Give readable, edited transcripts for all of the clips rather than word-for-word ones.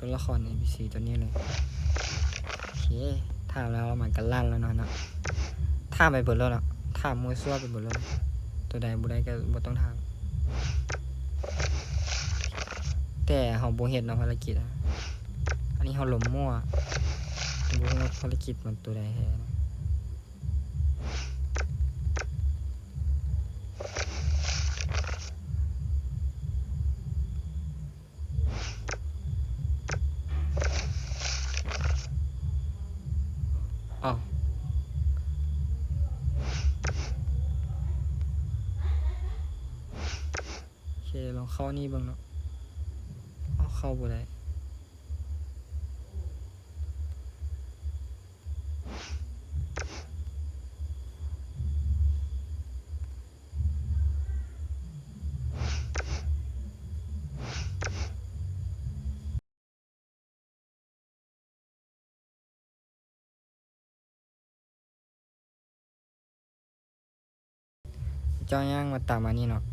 ตัวละคร NPC ตัวนี้เลยโอเคถามแล้วมันกันลั่นแล้วเนาะถามไปเบิดแล้วเนาะถามมวยซัวไปเบิดแล้วตัวใดบ่ได้ก็บ่ต้องถามแต่เฮาบ่เฮ็ดเนาะภารกิจอันนี้เฮาหลมมั่วบ่รู้ว่าภารกิจมันตัวใดแท้อ้าวโอเคลองเข้านี่เบิ่งเนาะอ้าวเข้าบ่ได้เจ้าย่างมาตามมานี่เนาะ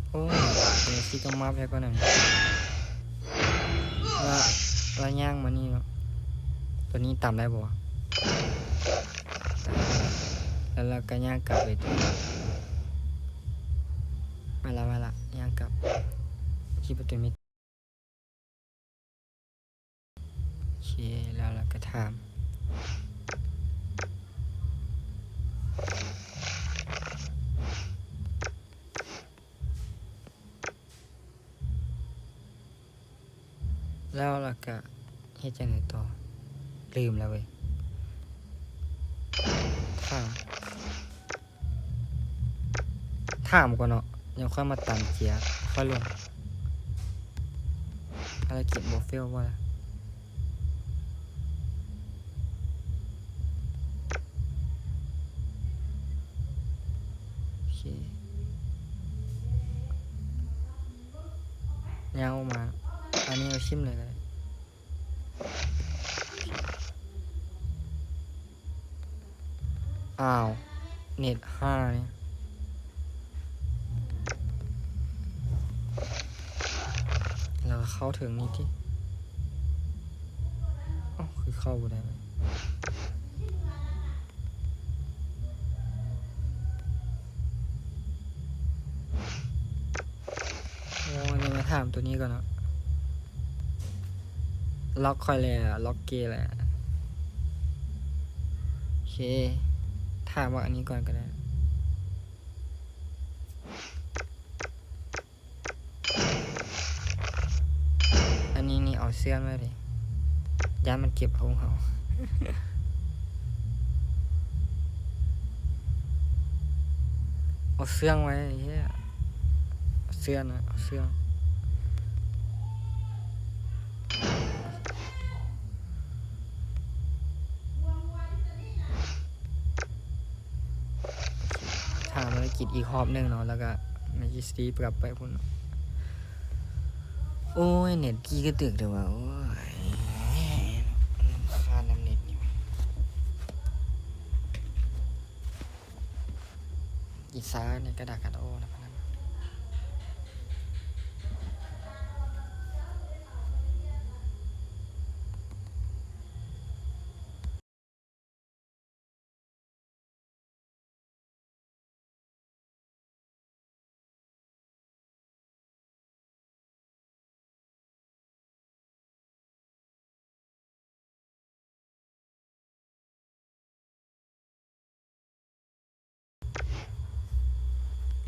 โอ้ยเป็นสิต้องมาแพ้ก่อนนั่นว่าย่างมานี่เนาะตัวนี้ตามได้บ่วะแล้วเราก็ย่างกลับไปตัวมาละย่างกลับที่ประตูมิดโอเคแล้วเราก็ถามแล้วเราก็เฮ็ดจังไดต่อลืมแล้วเว้ยถามก่อนเนาะยังค่อยมาตามเกียร์ค่อยลงภารกิจบ่เฟลบ่ล่ะโอเคยาวมาอันนี้เอาชิมเลยก็ได้อ้าวเน็ต5นี่เราเข้าถึงนี่ที่อ๋อคือเข้าบ่ได้เว้ยโอ้นี่มาถามตัวนี้ก่อนเนาะล็อกค่อยเลยล็อกเกย์แหละโอเคถามว่าอันนี้ก่อนก็ได้อันนี้นี่เอาเสื้อมาเลยย้านมันเก็บเอาของเขาเอาเสื้อไว้เฮ้ยเอาเสื้อนะเอาเสื้อถามภารกิจอีกรอบหนึงเนาะแล้วก็มาจิสตีกลับไปพุ่นเนาะโอ้ยเน็ตกี้ก็ตึกเดี๋ยวว่าโอ้ยค่าน้ำเน็ตนี่อีซ่าเนี่ยกระดากกระโดนะพนัน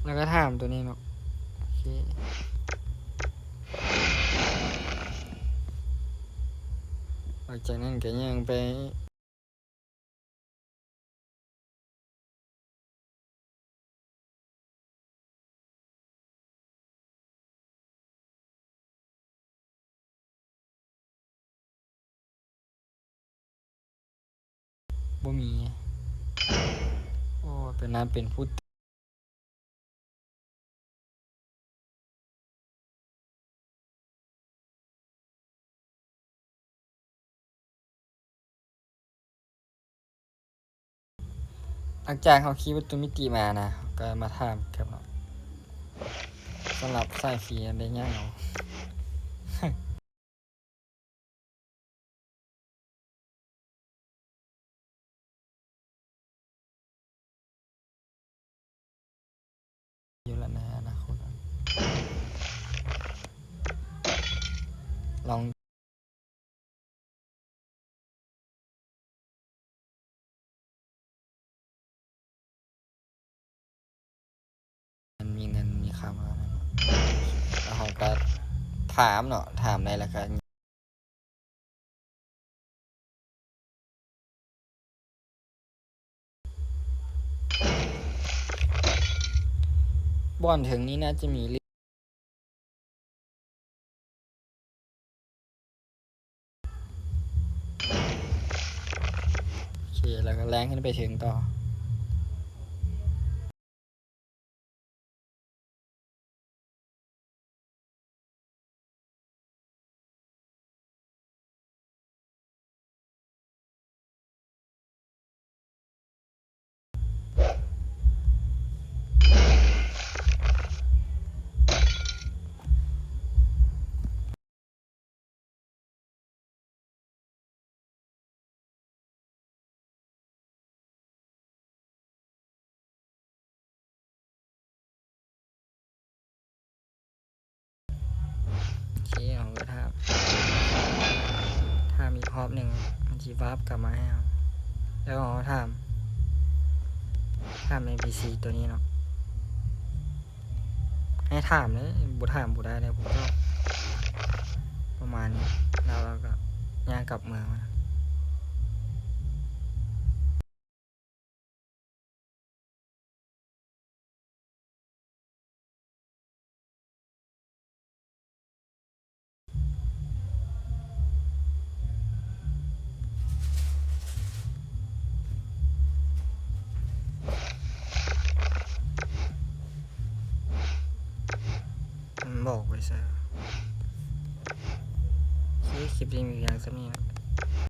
แล้วก็ถามตัวนี้เนาะโอเคหลังจากนั้นก็ยังไปบ่มีโอ้เป็นน้ำเป็นพุทธหลังจากเขาคีย์ประตูมิติมานะก็มาถามครับเนาะ สำหรับสายฟรีได้ย่างเอา อยู่แล้วในอนาคตลองมันมีเงินมีคำแล้วนะแล้วเขาก็ถามเนาะถามในละกันบ่อนถึงนี้น่าจะมีโอเคแล้วก็แรงขึ้นไปถึงต่อโอเคเอาก็ถ้ามีพอบหนึ่งมันจีวาร์ปกลับมาให้เราแล้วเราถาม NPC ตัวนี้เนาะให้ถามเลยบุถามบุได้เลยผมก็ประมาณนี้แล้วเราก็ย่างกลับเมืองมาบอกไปซะคลิปนี้มีอย่างสักนี้นะ